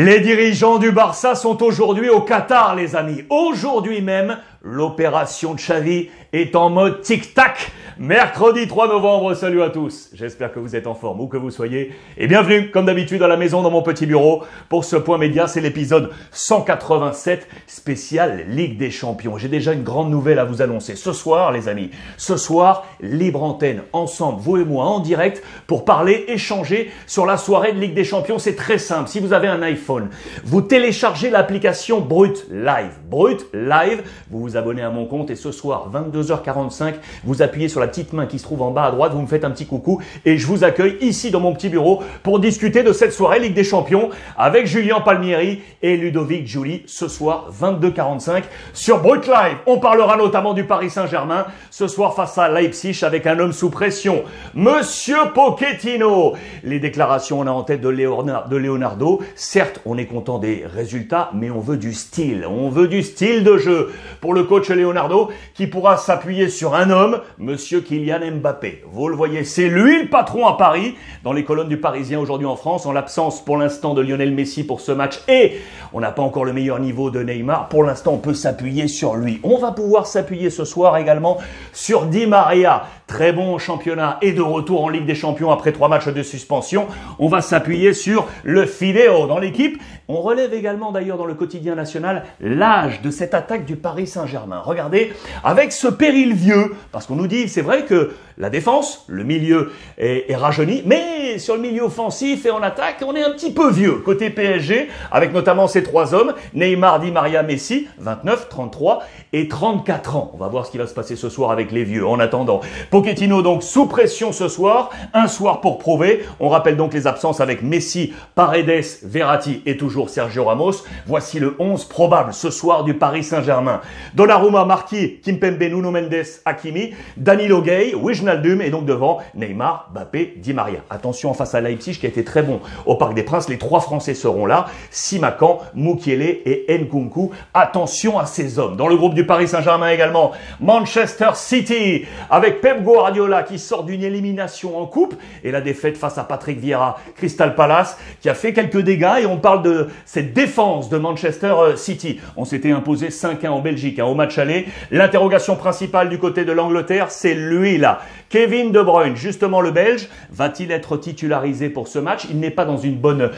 Les dirigeants du Barça sont aujourd'hui au Qatar, les amis. Aujourd'hui même, l'opération Xavi est en mode tic-tac. Mercredi 3 novembre, salut à tous. J'espère que vous êtes en forme, où que vous soyez. Et bienvenue, comme d'habitude, à la maison dans mon petit bureau. Pour ce point média, c'est l'épisode 187 spécial Ligue des Champions. J'ai déjà une grande nouvelle à vous annoncer. Ce soir, les amis, ce soir, libre antenne, ensemble, vous et moi, en direct, pour parler, échanger sur la soirée de Ligue des Champions. C'est très simple. Si vous avez un iPhone, vous téléchargez l'application Brut Live. Brut Live, vous vous abonnez à mon compte et ce soir, 22h45, vous appuyez sur la petite main qui se trouve en bas à droite, vous me faites un petit coucou et je vous accueille ici dans mon petit bureau pour discuter de cette soirée Ligue des Champions avec Julien Palmieri et Ludovic Giuli ce soir 22h45 sur Brut Live. On parlera notamment du Paris Saint-Germain ce soir face à Leipzig avec un homme sous pression, Monsieur Pochettino. Les déclarations, on a en tête de Leonardo. Certes, on est content des résultats, mais on veut du style. On veut du style de jeu pour le coach Leonardo qui pourra s'appuyer sur un homme, Monsieur Kylian Mbappé. Vous le voyez, c'est lui le patron à Paris, dans les colonnes du Parisien aujourd'hui en France, en l'absence pour l'instant de Lionel Messi pour ce match. Et on n'a pas encore le meilleur niveau de Neymar. Pour l'instant, on peut s'appuyer sur lui. On va pouvoir s'appuyer ce soir également sur Di Maria. Très bon championnat et de retour en Ligue des Champions après 3 matchs de suspension. On va s'appuyer sur le Fideo dans l'équipe. On relève également d'ailleurs dans le quotidien national l'âge de cette attaque du Paris Saint-Germain. Regardez, avec ce péril vieux, parce qu'on nous dit, c'est vrai que la défense, le milieu est rajeuni, mais sur le milieu offensif et en attaque, on est un petit peu vieux. Côté PSG, avec notamment ces 3 hommes, Neymar, Di Maria, Messi, 29, 33 et 34 ans. On va voir ce qui va se passer ce soir avec les vieux. En attendant, Pochettino donc sous pression ce soir, un soir pour prouver. On rappelle donc les absences avec Messi, Paredes, Verratti et toujours Sergio Ramos. Voici le 11 probable ce soir du Paris Saint-Germain. Donnarumma, Marquis, Kimpembe, Nuno Mendes, Hakimi, Danilo Gueye, Wijnaldum et donc devant Neymar, Mbappé, Di Maria. Attention face à Leipzig qui a été très bon au Parc des Princes. Les 3 Français seront là. Simakan, Mukiele et Nkunku. Attention à ces hommes. Dans le groupe du Paris Saint-Germain également, Manchester City avec Pep Guardiola qui sort d'une élimination en coupe et la défaite face à Patrick Vieira, Crystal Palace qui a fait quelques dégâts et on parle de cette défense de Manchester City. On s'était imposé 5-1 en Belgique au match aller. L'interrogation principale du côté de l'Angleterre, c'est lui là. Kevin De Bruyne, justement le Belge, va-t-il être titularisé pour ce match? Il n'est pas dans une bonne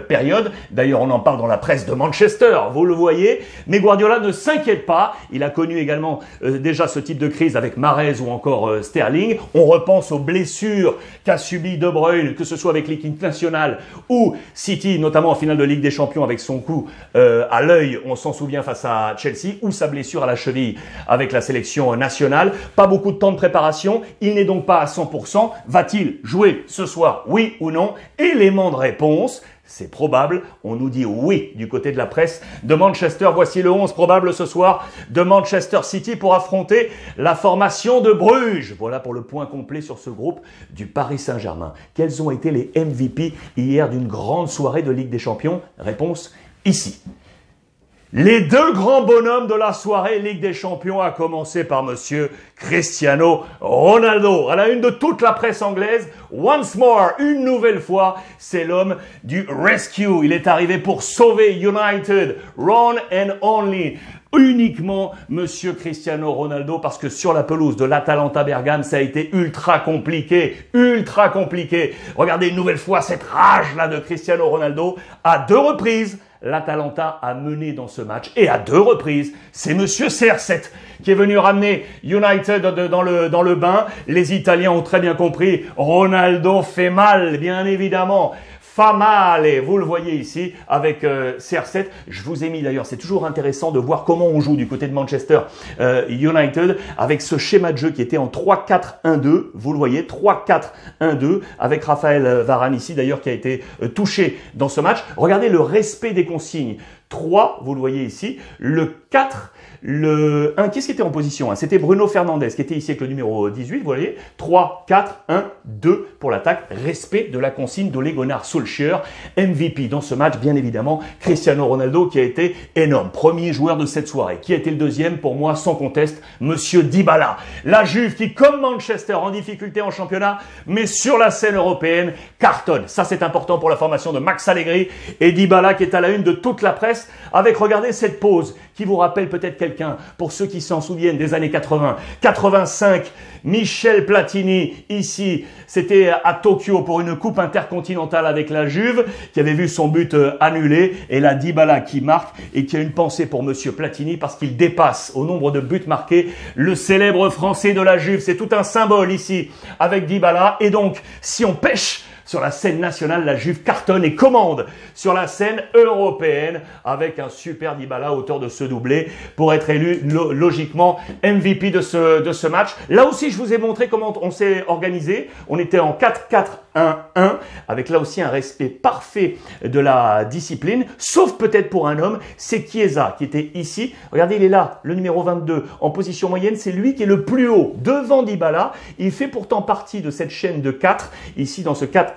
période. D'ailleurs, on en parle dans la presse de Manchester, vous le voyez. Mais Guardiola ne s'inquiète pas. Il a connu également déjà ce type de crise avec Mahrez ou encore Sterling. On repense aux blessures qu'a subi De Bruyne, que ce soit avec l'équipe nationale ou City, notamment en finale de Ligue des Champions avec son coup à l'œil, on s'en souvient face à Chelsea, ou sa blessure à la cheville avec la sélection nationale. Pas beaucoup de temps de préparation. Il n'est donc pas à 100%. Va-t-il jouer ce soir, oui ou non? Élément de réponse. C'est probable, on nous dit oui du côté de la presse de Manchester. Voici le 11 probable ce soir de Manchester City pour affronter la formation de Bruges. Voilà pour le point complet sur ce groupe du Paris Saint-Germain. Quels ont été les MVP hier d'une grande soirée de Ligue des Champions? Réponse ici. Les 2 grands bonhommes de la soirée Ligue des Champions, à commencer par Monsieur Cristiano Ronaldo. À la une de toute la presse anglaise, once more, une nouvelle fois, c'est l'homme du rescue. Il est arrivé pour sauver United, one and only. Uniquement Monsieur Cristiano Ronaldo, parce que sur la pelouse de l'Atalanta Bergame, ça a été ultra compliqué. Regardez une nouvelle fois cette rage-là de Cristiano Ronaldo. À 2 reprises, l'Atalanta a mené dans ce match et à 2 reprises, c'est Monsieur CR7 qui est venu ramener United dans le bain. Les Italiens ont très bien compris. Ronaldo fait mal, bien évidemment. Famale, vous le voyez ici avec CR7. Je vous ai mis d'ailleurs, c'est toujours intéressant de voir comment on joue du côté de Manchester United avec ce schéma de jeu qui était en 3-4-1-2. Vous le voyez, 3-4-1-2 avec Raphaël Varane ici d'ailleurs qui a été touché dans ce match. Regardez le respect des consignes. 3, vous le voyez ici, le 4, le 1, qu'est-ce qui était en position 1? C'était Bruno Fernandes qui était ici avec le numéro 18, vous voyez, 3, 4, 1, 2 pour l'attaque, respect de la consigne d'Ole Gunnar Solskjaer, MVP dans ce match, bien évidemment, Cristiano Ronaldo qui a été énorme, premier joueur de cette soirée, qui a été le deuxième pour moi, sans conteste, Monsieur Dybala. La Juve qui, comme Manchester, en difficulté en championnat, mais sur la scène européenne, cartonne. Ça, c'est important pour la formation de Max Allegri et Dybala qui est à la une de toute la presse avec, regardez, cette pause qui vous rappelle peut-être quelqu'un, pour ceux qui s'en souviennent des années 80, 85, Michel Platini, ici, c'était à Tokyo pour une coupe intercontinentale avec la Juve, qui avait vu son but annulé, et là Dybala qui marque, et qui a une pensée pour Monsieur Platini, parce qu'il dépasse au nombre de buts marqués le célèbre français de la Juve. C'est tout un symbole ici, avec Dybala, et donc, si on pêche sur la scène nationale, la Juve cartonne et commande sur la scène européenne avec un super Dybala, auteur de ce doublé, pour être élu logiquement MVP de ce match. Là aussi, je vous ai montré comment on s'est organisé. On était en 4-4-1-1 avec là aussi un respect parfait de la discipline, sauf peut-être pour un homme, c'est Chiesa qui était ici. Regardez, il est là, le numéro 22 en position moyenne. C'est lui qui est le plus haut devant Dybala. Il fait pourtant partie de cette chaîne de 4 ici dans ce 4-4-1-1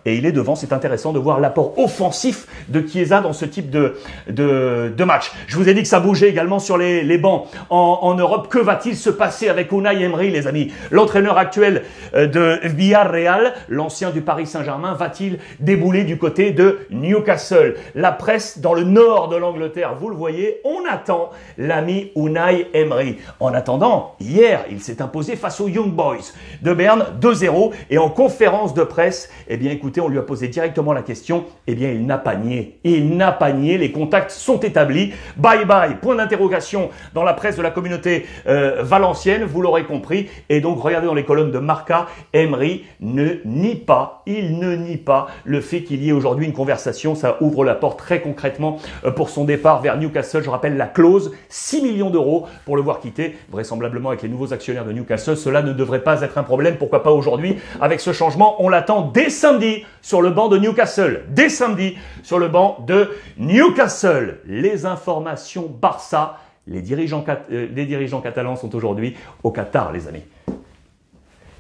et il est devant. C'est intéressant de voir l'apport offensif de Chiesa dans ce type de match. Je vous ai dit que ça bougeait également sur les bancs en Europe. Que va-t-il se passer avec Unai Emery, les amis? L'entraîneur actuel de Villarreal, l'ancien du Paris Saint-Germain, va-t-il débouler du côté de Newcastle? La presse dans le nord de l'Angleterre, vous le voyez, on attend l'ami Unai Emery. En attendant, hier, il s'est imposé face aux Young Boys de Berne 2-0 et en conférence de presse, eh bien écoutez, on lui a posé directement la question, eh bien il n'a pas nié. Il n'a pas nié, les contacts sont établis. Bye bye, point d'interrogation dans la presse de la communauté valencienne, vous l'aurez compris. Et donc regardez dans les colonnes de Marca, Emery ne nie pas, il ne nie pas le fait qu'il y ait aujourd'hui une conversation. Ça ouvre la porte très concrètement pour son départ vers Newcastle. Je rappelle la clause, 6 millions d'euros pour le voir quitter, vraisemblablement avec les nouveaux actionnaires de Newcastle. Cela ne devrait pas être un problème, pourquoi pas aujourd'hui avec ce changement. On l'attend dès samedi sur le banc de Newcastle. Dès samedi sur le banc de Newcastle. Les informations Barça, les dirigeants catalans sont aujourd'hui au Qatar, les amis.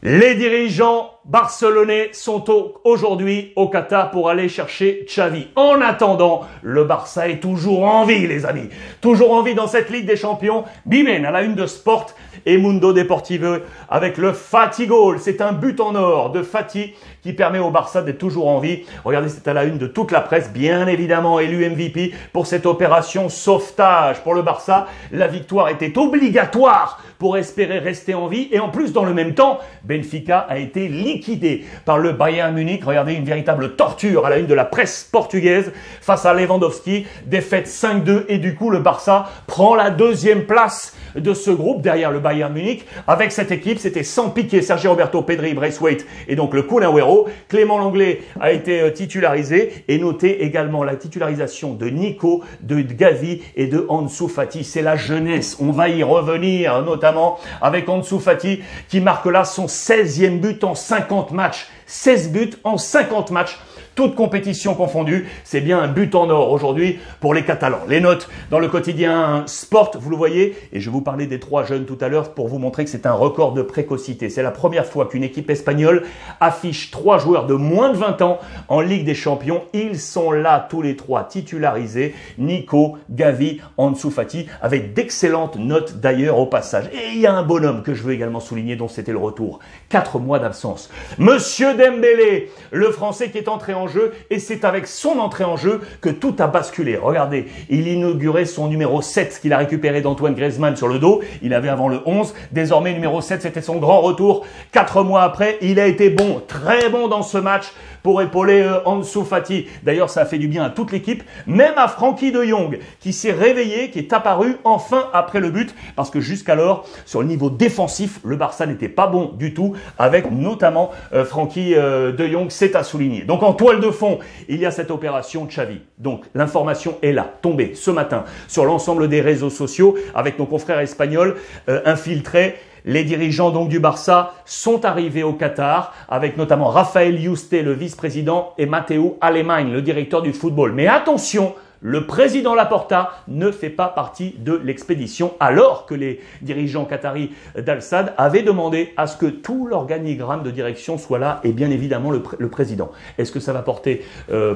Les dirigeants barcelonais sont aujourd'hui au Qatar pour aller chercher Xavi. En attendant, le Barça est toujours en vie, les amis. Toujours en vie dans cette Ligue des Champions. Bimen à la une de Sport et Mundo Deportivo avec le Fati Goal. C'est un but en or de Fati qui permet au Barça d'être toujours en vie. Regardez, c'est à la une de toute la presse. Bien évidemment, élu MVP pour cette opération sauvetage pour le Barça. La victoire était obligatoire pour espérer rester en vie. Et en plus, dans le même temps, Benfica a été liquidé par le Bayern Munich. Regardez, une véritable torture à la une de la presse portugaise face à Lewandowski. Défaite 5-2 et du coup, le Barça prend la deuxième place de ce groupe derrière le Bayern Munich. Avec cette équipe, c'était sans Piqué, Sergio Roberto, Pedri, Braithwaite et donc le Kun Agüero. Clément Lenglet a été titularisé et notez également la titularisation de Nico, de Gavi et de Ansu Fati. C'est la jeunesse. On va y revenir, notamment avec Ansu Fati qui marque là son 16e but en 50 matchs. 16 buts en 50 matchs. Toute compétition confondue, c'est bien un but en or aujourd'hui pour les Catalans. Les notes dans le quotidien Sport, vous le voyez, et je vous parlais des 3 jeunes tout à l'heure pour vous montrer que c'est un record de précocité. C'est la première fois qu'une équipe espagnole affiche 3 joueurs de moins de 20 ans en Ligue des Champions. Ils sont là tous les 3 titularisés, Nico, Gavi, Ansu Fati, avec d'excellentes notes d'ailleurs au passage. Et il y a un bonhomme que je veux également souligner dont c'était le retour. 4 mois d'absence. Monsieur Dembélé, le Français qui est entré en jeu, et c'est avec son entrée en jeu que tout a basculé. Regardez, il inaugurait son numéro 7 qu'il a récupéré d'Antoine Griezmann sur le dos. Il avait avant le 11. Désormais, numéro 7, c'était son grand retour. 4 mois après, il a été bon, très bon dans ce match pour épauler Ansu Fati. D'ailleurs, ça a fait du bien à toute l'équipe, même à Frenkie de Jong, qui s'est réveillé, qui est apparu enfin après le but, parce que jusqu'alors, sur le niveau défensif, le Barça n'était pas bon du tout, avec notamment Frenkie de Jong, c'est à souligner. Donc en toile de fond, il y a cette opération Xavi. Donc l'information est là, tombée ce matin sur l'ensemble des réseaux sociaux, avec nos confrères espagnols infiltrés. Les dirigeants donc du Barça sont arrivés au Qatar avec notamment Rafael Yuste, le vice-président, et Matteo Alemany, le directeur du football. Mais attention, le président Laporta ne fait pas partie de l'expédition, alors que les dirigeants qataris d'Al Sadd avaient demandé à ce que tout l'organigramme de direction soit là, et bien évidemment le président. Est-ce que ça va porter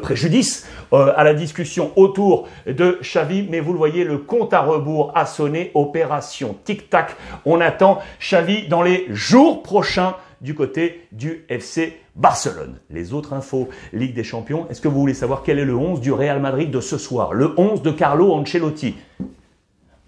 préjudice à la discussion autour de Xavi? Mais vous le voyez, le compte à rebours a sonné, opération tic-tac. On attend Xavi dans les jours prochains du côté du FC Barcelone. Les autres infos, Ligue des Champions. Est-ce que vous voulez savoir quel est le 11 du Real Madrid de ce soir? Le 11 de Carlo Ancelotti.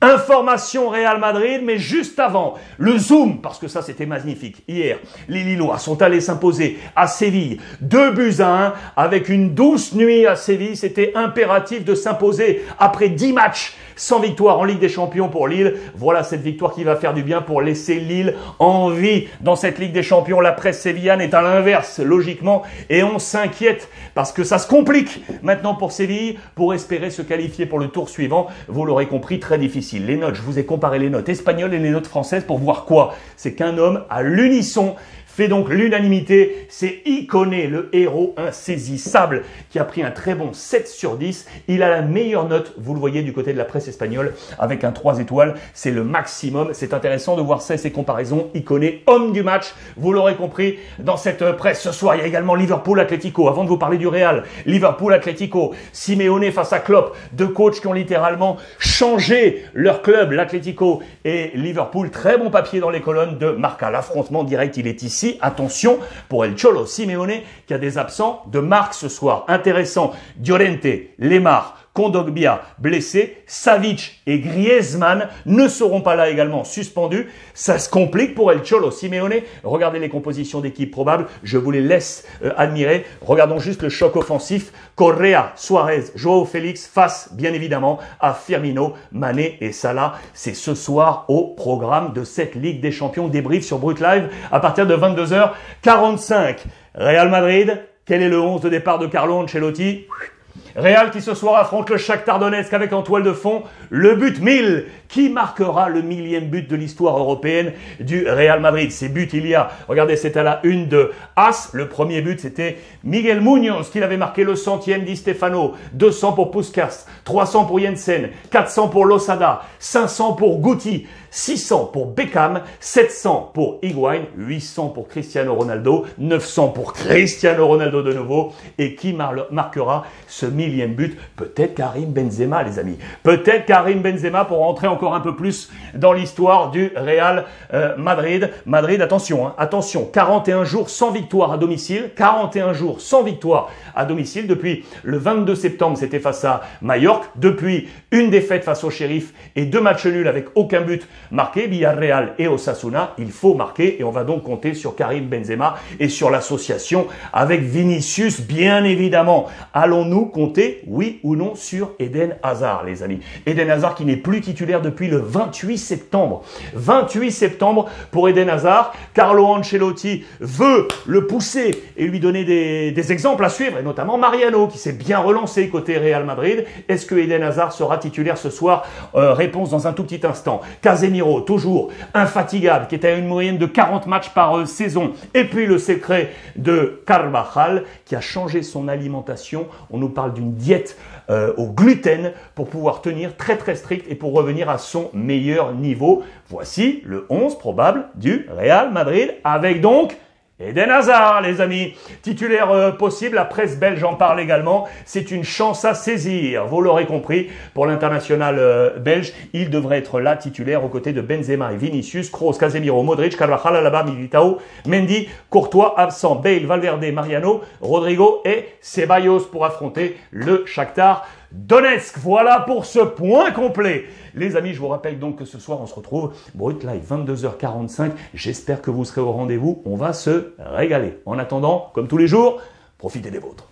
Information Real Madrid, mais juste avant, le zoom, parce que ça c'était magnifique. Hier, les Lillois sont allés s'imposer à Séville, 2-1, avec une douce nuit à Séville. C'était impératif de s'imposer après 10 matchs sans victoire en Ligue des Champions pour Lille. Voilà cette victoire qui va faire du bien pour laisser Lille en vie dans cette Ligue des Champions. La presse sévillane est à l'inverse, logiquement, et on s'inquiète parce que ça se complique maintenant pour Séville pour espérer se qualifier pour le tour suivant. Vous l'aurez compris, très difficile. Les notes, je vous ai comparé les notes espagnoles et les notes françaises pour voir quoi? C'est qu'un homme à l'unisson fait donc l'unanimité, c'est Iconé, le héros insaisissable, qui a pris un très bon 7 sur 10. Il a la meilleure note, vous le voyez du côté de la presse espagnole, avec un 3 étoiles. C'est le maximum. C'est intéressant de voir ça et ces comparaisons. Iconé, homme du match, vous l'aurez compris, dans cette presse. Ce soir, il y a également Liverpool-Atlético. Avant de vous parler du Real, Liverpool-Atlético, Simeone face à Klopp, deux coachs qui ont littéralement changé leur club, l'Atlético et Liverpool. Très bon papier dans les colonnes de Marca. L'affrontement direct, il est ici. Attention pour El Cholo Simeone qui a des absents de marque ce soir. Intéressant, Llorente, Lemar, Kondogbia blessé, Savic et Griezmann ne seront pas là également, suspendus. Ça se complique pour El Cholo Simeone. Regardez les compositions d'équipe probables, je vous les laisse admirer. Regardons juste le choc offensif. Correa, Suarez, Joao Félix face bien évidemment à Firmino, Mané et Salah. C'est ce soir au programme de cette Ligue des Champions. Débrief sur Brut Live à partir de 22h45. Real Madrid, quel est le 11 de départ de Carlo Ancelotti? Real qui ce soir affronte le Shakhtar Donetsk avec en toile de fond le but 1000 qui marquera le 1000e but de l'histoire européenne du Real Madrid. Ces buts, il y a, regardez, c'est à la une de As. Le premier but, c'était Miguel Muñoz qui l'avait marqué, le 100e Di Stefano, 200 pour Puskás, 300 pour Jensen, 400 pour Losada, 500 pour Guti, 600 pour Beckham, 700 pour Higuaín, 800 pour Cristiano Ronaldo, 900 pour Cristiano Ronaldo de nouveau. Et qui marquera ce 1000e but? Peut-être Karim Benzema, les amis. Peut-être Karim Benzema pour rentrer encore un peu plus dans l'histoire du Real Madrid. Madrid, attention, hein, attention, 41 jours sans victoire à domicile. 41 jours sans victoire à domicile. Depuis le 22 septembre, c'était face à Majorque. Depuis, une défaite face au Sheriff et 2 matchs nuls avec aucun but marqué. Villarreal et Osasuna, il faut marquer et on va donc compter sur Karim Benzema et sur l'association avec Vinicius, bien évidemment. Allons-nous compter, oui ou non, sur Eden Hazard, les amis? Eden Hazard qui n'est plus titulaire depuis le 28 septembre. 28 septembre pour Eden Hazard. Carlo Ancelotti veut le pousser et lui donner des exemples à suivre, et notamment Mariano qui s'est bien relancé côté Real Madrid. Est-ce que Eden Hazard sera titulaire ce soir? Réponse dans un tout petit instant. Casemiro, toujours infatigable, qui est à une moyenne de 40 matchs par saison. Et puis le secret de Carvajal, qui a changé son alimentation. On nous parle d'une diète au gluten pour pouvoir tenir très très strict et pour revenir à son meilleur niveau. Voici le 11 probable du Real Madrid, avec donc Eden Hazard, les amis. Titulaire possible, la presse belge en parle également. C'est une chance à saisir, vous l'aurez compris, pour l'international belge. Il devrait être là, titulaire, aux côtés de Benzema et Vinicius, Kroos, Casemiro, Modric, Carvajal, Alaba, Militao, Mendy, Courtois, absent, Bale, Valverde, Mariano, Rodrigo et Ceballos pour affronter le Shakhtar Donetsk. Voilà pour ce point complet. Les amis, je vous rappelle donc que ce soir, on se retrouve Brut Live, 22h45. J'espère que vous serez au rendez-vous. On va se régaler. En attendant, comme tous les jours, profitez des vôtres.